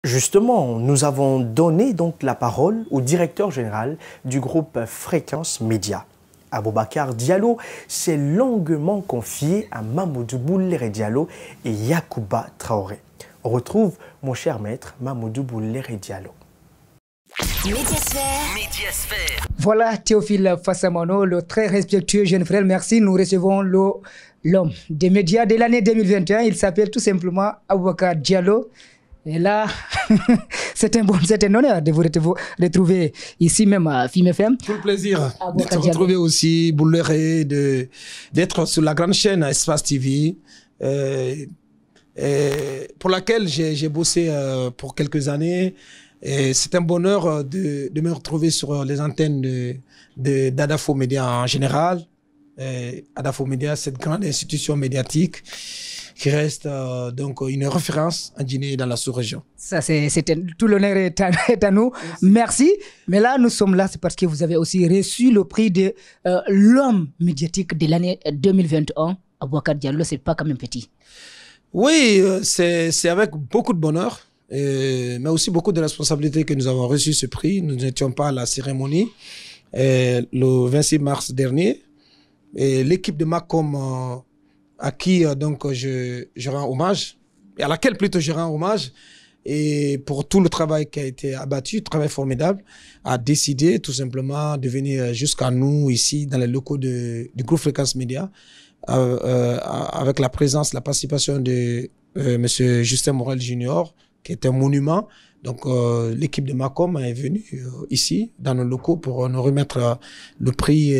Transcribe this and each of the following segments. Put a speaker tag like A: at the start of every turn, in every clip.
A: Justement, nous avons donné donc la parole au directeur général du groupe Fréquence Média. Aboubacar Diallo s'est longuement confié à Mamoudou Boulere Diallo et Yacouba Traoré. On retrouve mon cher maître Mamoudou Boulere Diallo.
B: Médiasphère. Voilà Théophile Fassamano, le très respectueux jeune frère. Merci. Nous recevons l'homme des médias de l'année 2021. Il s'appelle tout simplement Aboubacar Diallo. Et là, c'est un honneur de vous retrouver ici même à FIM FM.
C: Tout le plaisir de te retrouver aussi, Boulere, d'être sur la grande chaîne Espace TV, pour laquelle j'ai bossé pour quelques années. C'est un bonheur de me retrouver sur les antennes d'Adafo Média en général. Adafo Média, cette grande institution médiatique qui reste donc une référence en Guinée et dans la sous-région.
B: Ça, tout l'honneur est à nous. Merci. Mais là, nous sommes là, c'est parce que vous avez aussi reçu le prix de l'homme médiatique de l'année 2021. Aboubacar Diallo, c'est pas quand même petit.
C: Oui, c'est avec beaucoup de bonheur, mais aussi beaucoup de responsabilités que nous avons reçu ce prix. Nous n'étions pas à la cérémonie le 26 mars dernier. Et l'équipe de Macom à qui donc je rends hommage, et à laquelle plutôt je rends hommage, et pour tout le travail qui a été abattu, travail formidable, a décidé tout simplement de venir jusqu'à nous ici dans les locaux du groupe Fréquence Média, avec la présence, la participation de Monsieur Justin Morel Junior, qui est un monument. Donc l'équipe de Macom est venue ici dans nos locaux pour nous remettre le prix,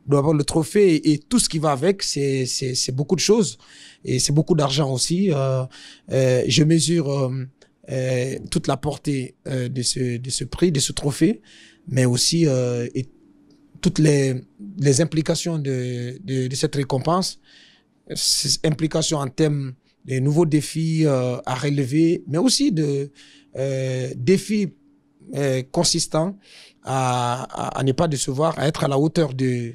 C: d'avoir le trophée et tout ce qui va avec. C'est beaucoup de choses et c'est beaucoup d'argent aussi. Je mesure toute la portée de ce prix, de ce trophée, mais aussi et toutes les implications de cette récompense, ces implications en termes de nouveaux défis à relever, mais aussi de défis consistants à ne pas décevoir, à être à la hauteur de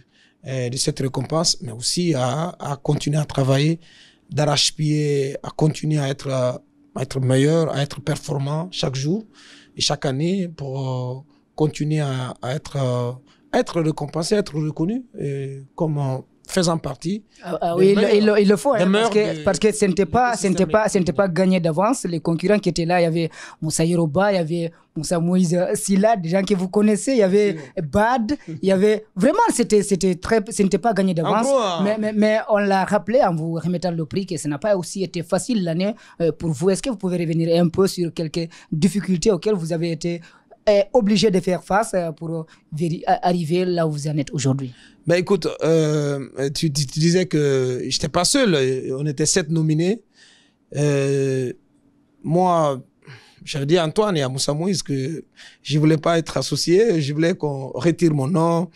C: cette récompense, mais aussi à continuer à travailler d'arrache-pied, à continuer à être meilleur, à être performant chaque jour et chaque année pour continuer à être récompensé, à être reconnu comme faisant partie.
B: Oui, il le faut, hein, parce que ce n'était pas gagné d'avance. Les concurrents qui étaient là, il y avait Moussa Yoruba, il y avait Moussa Moïse Silla, des gens que vous connaissez, il y avait Bad, il y avait... Vraiment, ce n'était pas gagné d'avance. Mais on l'a rappelé en vous remettant le prix que ça n'a pas aussi été facile l'année pour vous. Est-ce que vous pouvez revenir un peu sur quelques difficultés auxquelles vous avez été obligé de faire face pour arriver là où vous en êtes aujourd'hui?
C: Ben écoute, tu disais que je n'étais pas seul, on était 7 nominés. Moi, j'avais dit à Antoine et à Moussa Moïse que je ne voulais pas être associé, je voulais qu'on retire mon nom.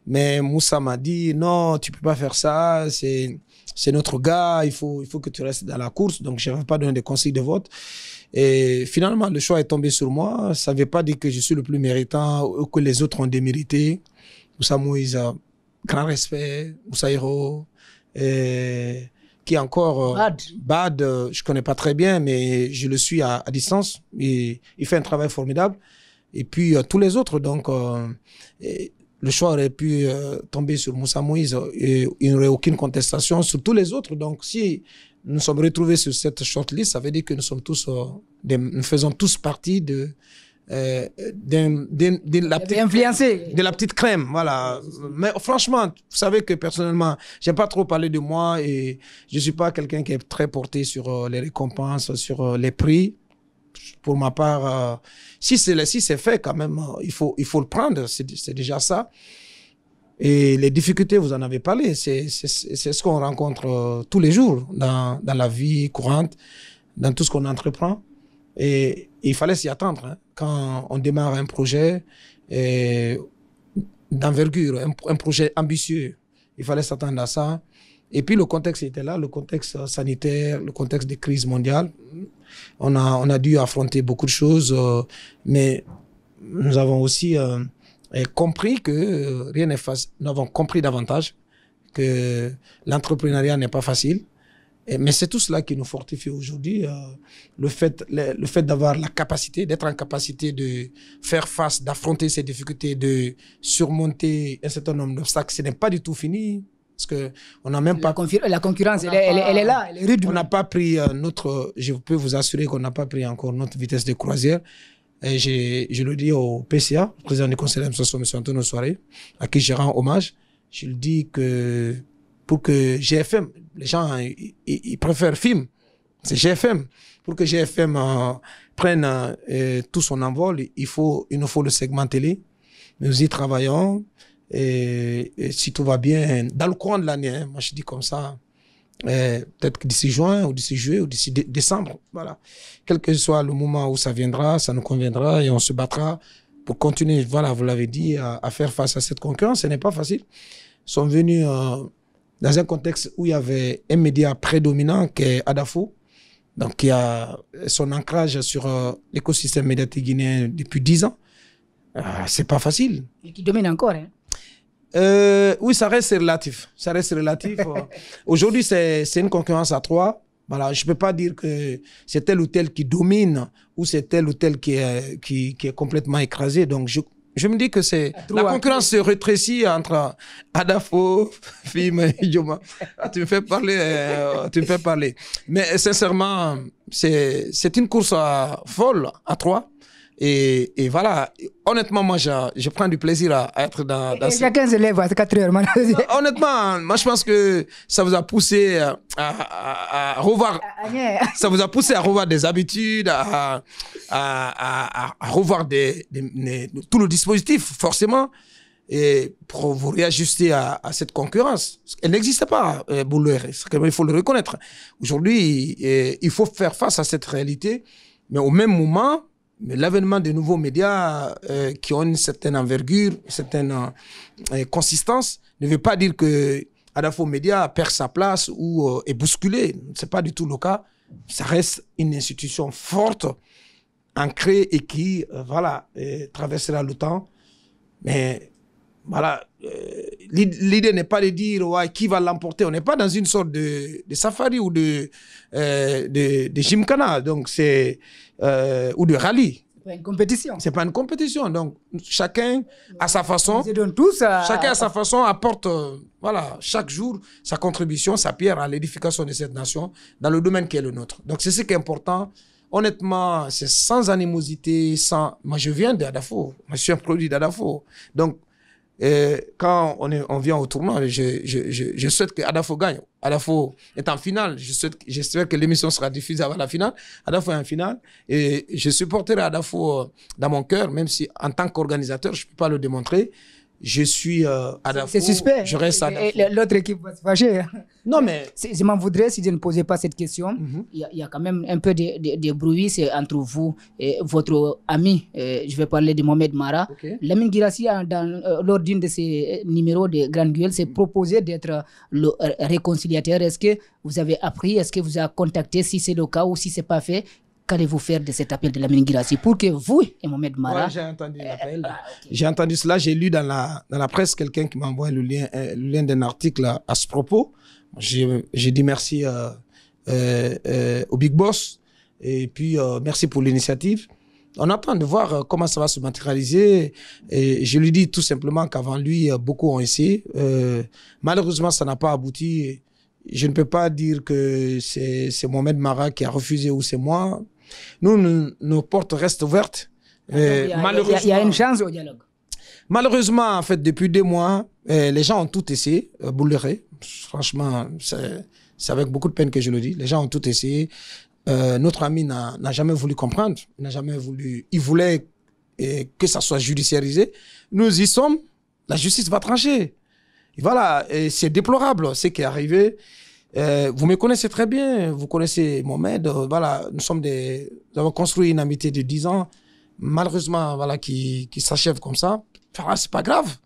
C: Mais Moussa m'a dit non, tu ne peux pas faire ça, c'est notre gars, il faut que tu restes dans la course. Donc je n'avais pas donné de consigne de vote. Et finalement, le choix est tombé sur moi. Ça ne veut pas dire que je suis le plus méritant ou que les autres ont démérité. Moussa Moïse, grand respect. Moussa Hiro, qui est encore... Bad, je ne connais pas très bien, mais je le suis à distance. Et il fait un travail formidable. Et puis, tous les autres, donc... le choix aurait pu tomber sur Moussa Moïse et il n'y aurait aucune contestation sur tous les autres. Donc, si nous sommes retrouvés sur cette shortlist, ça veut dire que nous sommes tous, nous faisons tous partie de la petite crème, voilà. Mais franchement, vous savez que personnellement, j'aime pas trop parler de moi et je suis pas quelqu'un qui est très porté sur les récompenses, sur les prix. Pour ma part, si c'est fait quand même, il faut le prendre, c'est déjà ça. Et les difficultés, vous en avez parlé, c'est ce qu'on rencontre tous les jours dans la vie courante, dans tout ce qu'on entreprend. Et il fallait s'y attendre, hein. Quand on démarre un projet d'envergure, un projet ambitieux, il fallait s'attendre à ça. Et puis le contexte était là, le contexte sanitaire, le contexte des crises mondiales. On a dû affronter beaucoup de choses, mais nous avons aussi compris que rien n'est facile. Nous avons compris davantage que l'entrepreneuriat n'est pas facile Mais c'est tout cela qui nous fortifie aujourd'hui. Le fait d'avoir la capacité, d'être en capacité de faire face, d'affronter ces difficultés, de surmonter un certain nombre d'obstacles, ce n'est pas du tout fini. Parce que on n'a même pas...
B: La concurrence, elle est là, elle est rude.
C: On n'a pas pris je peux vous assurer qu'on n'a pas pris encore notre vitesse de croisière. Et je le dis au PCA, le président du conseil d'administration, M. Antonio Soare, à qui je rends hommage. Je lui dis que pour que GFM, les gens, ils préfèrent film, c'est GFM. Pour que GFM prenne tout son envol, il nous faut le segment télé. Nous y travaillons. Et si tout va bien, dans le courant de l'année, hein, moi je dis comme ça, peut-être que d'ici juin ou d'ici juillet ou d'ici décembre, voilà. Quel que soit le moment où ça viendra, ça nous conviendra et on se battra pour continuer, voilà, vous l'avez dit, à faire face à cette concurrence. Ce n'est pas facile. Ils sont venus dans un contexte où il y avait un média prédominant qui est Adafo, donc qui a son ancrage sur l'écosystème médiatique guinéen depuis 10 ans. C'est pas facile.
B: Et qui domine encore, hein.
C: Oui, ça reste relatif. Ça reste relatif. Aujourd'hui, c'est une concurrence à 3. Voilà, je peux pas dire que c'est tel ou tel qui domine ou c'est tel ou tel qui est complètement écrasé. Donc, je me dis que la concurrence se rétrécit entre Adafo, Fim et Yoma. Tu me fais parler. Mais sincèrement, c'est une course folle à 3. Et voilà, honnêtement, moi, je prends du plaisir à être dans
B: chacun se lève à 4 heures.
C: Honnêtement, moi, je pense que ça vous a poussé à revoir... Ça vous a poussé à revoir des habitudes, à revoir tout le dispositif, forcément, et pour vous réajuster à cette concurrence. Elle n'existe pas, Bouleur, il faut le reconnaître. Aujourd'hui, il faut faire face à cette réalité, mais au même moment... Mais l'avènement de nouveaux médias qui ont une certaine envergure, une certaine consistance, ne veut pas dire que Adafo Média perd sa place ou est bousculé. Ce n'est pas du tout le cas. Ça reste une institution forte, ancrée et qui, traversera le temps. Mais voilà, l'idée n'est pas de dire qui va l'emporter. On n'est pas dans une sorte de safari ou de gymkhana. Donc c'est... ou de rallye.
B: C'est pas une compétition.
C: C'est pas une compétition. Donc, chacun à sa façon.
B: Chacun
C: à sa façon apporte, chaque jour sa contribution, sa pierre à l'édification de cette nation dans le domaine qui est le nôtre. Donc, c'est ce qui est important. Honnêtement, c'est sans animosité, Moi, je viens d'Adafo. Moi, je suis un produit d'Adafo. Donc, quand on vient au tournoi, je souhaite que Adafo gagne. Adafo est en finale. J'espère que l'émission sera diffusée avant la finale. Adafo est en finale. Et je supporterai Adafo dans mon cœur, même si en tant qu'organisateur, je ne peux pas le démontrer. Je suis Adafo.
B: C'est suspect.
C: Je reste Adafo.
B: L'autre équipe va se fâcher.
C: Non, mais...
B: Je m'en voudrais si je ne posais pas cette question. Il y a quand même un peu de bruit, c'est entre vous et votre ami. Je vais parler de Mohamed Mara. Okay. Lamine Guirassy, lors d'une de ses numéros de Grande Gueule, s'est proposé d'être le réconciliateur. Est-ce que vous avez appris? Est-ce que vous avez contacté? Si c'est le cas ou si ce n'est pas fait, qu'allez-vous faire de cet appel de Lamine Guirassy pour que vous et Mohamed Mara...
C: Ouais, j'ai entendu l'appel. Okay. J'ai entendu cela. J'ai lu dans la presse quelqu'un qui m'a envoyé le lien d'un article à ce propos. J'ai dit merci au Big Boss et puis merci pour l'initiative. On attend de voir comment ça va se matérialiser. Et je lui dis tout simplement qu'avant lui, beaucoup ont essayé. Malheureusement, ça n'a pas abouti. Je ne peux pas dire que c'est Mohamed Mara qui a refusé ou c'est moi. Nos portes restent ouvertes.
B: Il y a une chance au dialogue.
C: Malheureusement, en fait, depuis 2 mois, les gens ont tout essayé, Bouléré. Franchement, c'est avec beaucoup de peine que je le dis. Les gens ont tout essayé. Notre ami n'a jamais voulu comprendre. Il voulait que ça soit judiciarisé. Nous y sommes. La justice va trancher. Et voilà, c'est déplorable ce qui est arrivé. Vous me connaissez très bien. Vous connaissez Mohamed. Voilà, nous avons construit une amitié de 10 ans. Malheureusement, voilà, qui s'achève comme ça. Enfin, c'est pas grave.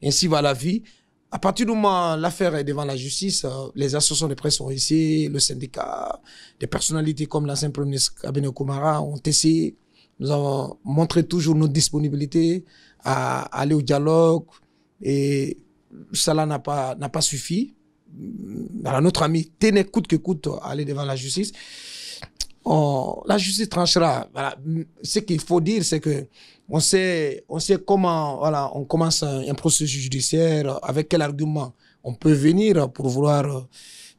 C: Ainsi va la vie. À partir du moment où l'affaire est devant la justice, les associations de presse ont essayé, le syndicat, des personnalités comme l'ancien Premier ministre Kabene Kumara ont essayé. Nous avons montré toujours notre disponibilité à aller au dialogue et cela n'a pas suffi. voilà, notre ami tenait coûte que coûte à aller devant la justice. La justice tranchera. Voilà. Ce qu'il faut dire, c'est que on sait comment, voilà, on commence un processus judiciaire, avec quel argument on peut venir pour vouloir,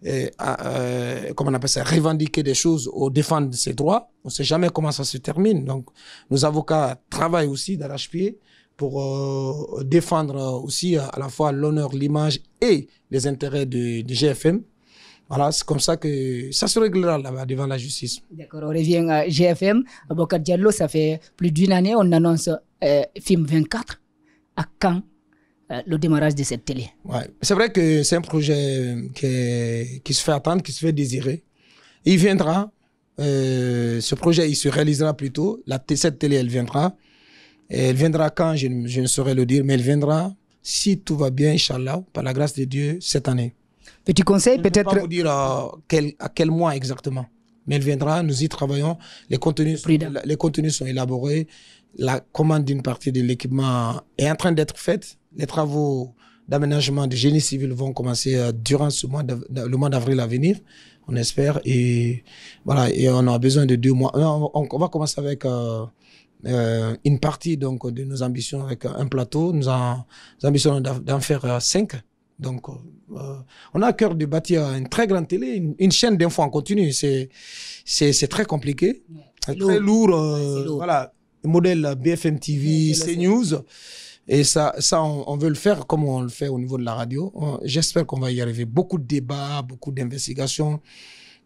C: comment on appelle ça, revendiquer des choses ou défendre ses droits. On ne sait jamais comment ça se termine. Donc, nos avocats travaillent aussi d'arrache-pied pour défendre aussi à la fois l'honneur, l'image et les intérêts de GFM. Voilà, c'est comme ça que ça se réglera là-bas devant la justice. D'accord,
B: on revient à GFM. Aboubacar Diallo, ça fait plus d'une année, on annonce film 24. À quand le démarrage de cette télé?
C: Ouais. C'est vrai que c'est un projet qui se fait attendre, qui se fait désirer. Il viendra. Ce projet, il se réalisera plus tôt. Cette télé, elle viendra. Et elle viendra quand, je ne saurais le dire, mais elle viendra, si tout va bien, Inch'Allah, par la grâce de Dieu, cette année.
B: Petit conseil, peut-être...
C: Je ne peux pas vous dire à quel mois exactement, mais elle viendra, nous y travaillons, les contenus sont élaborés, la commande d'une partie de l'équipement est en train d'être faite, les travaux d'aménagement de génie civil vont commencer durant le mois d'avril à venir, on espère, et voilà, et on a besoin de 2 mois. On va commencer avec une partie donc, de nos ambitions avec un plateau, nous ambitionnons d'en faire 5. Donc, on a à cœur de bâtir une très grande télé, une chaîne d'infos en continu. C'est très compliqué, très lourd. Voilà, modèle BFM TV, CNews. Et ça on veut le faire comme on le fait au niveau de la radio. J'espère qu'on va y arriver. Beaucoup de débats, beaucoup d'investigations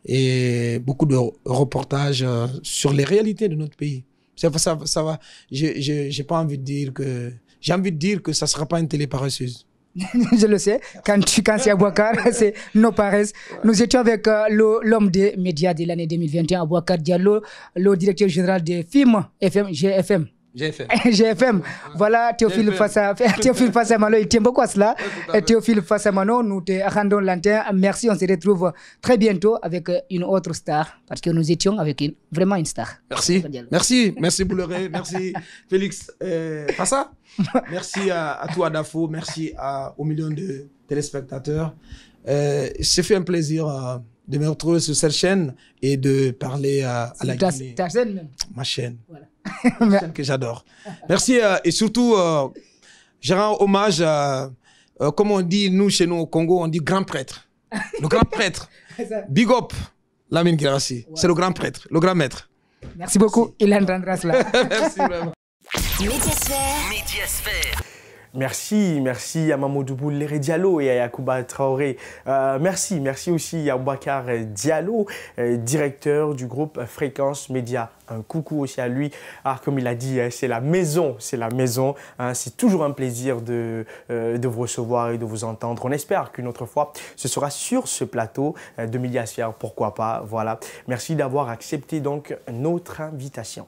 C: et beaucoup de reportages sur les réalités de notre pays. Ça va. J'ai pas envie de dire que... J'ai envie de dire que ça sera pas une télé paresseuse.
B: Je le sais, quand c'est Aboubacar, c'est nos paresses. Nous étions avec l'homme des médias de l'année 2021, Aboubacar Diallo, le directeur général des films GFM. GFM. Voilà, Théophile Fassamano, il tient beaucoup à cela. Théophile Fassamano, nous te rendons l'antenne. Merci, on se retrouve très bientôt avec une autre star, parce que nous étions avec vraiment une star.
C: Merci Bouloré, merci Félix Fassa. Merci à toi Dafo, merci aux millions de téléspectateurs. C'est fait un plaisir de me retrouver sur cette chaîne et de parler à la Guinée.
B: Ta chaîne même.
C: Ma chaîne. Voilà. Une chaîne que j'adore. Merci et surtout, je rends hommage comme on dit nous chez nous au Congo, on dit grand prêtre. Le grand prêtre. Big up Lamine Guirassy. Ouais. C'est le grand prêtre, le grand maître.
B: Merci beaucoup, il entendra cela.
C: Merci vraiment.
A: Médiasphère. Merci à Mamadou Boulere Diallo et à Yacouba Traoré. Merci aussi à Aboubacar Diallo, directeur du groupe Fréquence Média. Un coucou aussi à lui. Comme il a dit, c'est la maison. C'est toujours un plaisir de vous recevoir et de vous entendre. On espère qu'une autre fois, ce sera sur ce plateau de Médiasphère, pourquoi pas. Voilà. Merci d'avoir accepté donc notre invitation.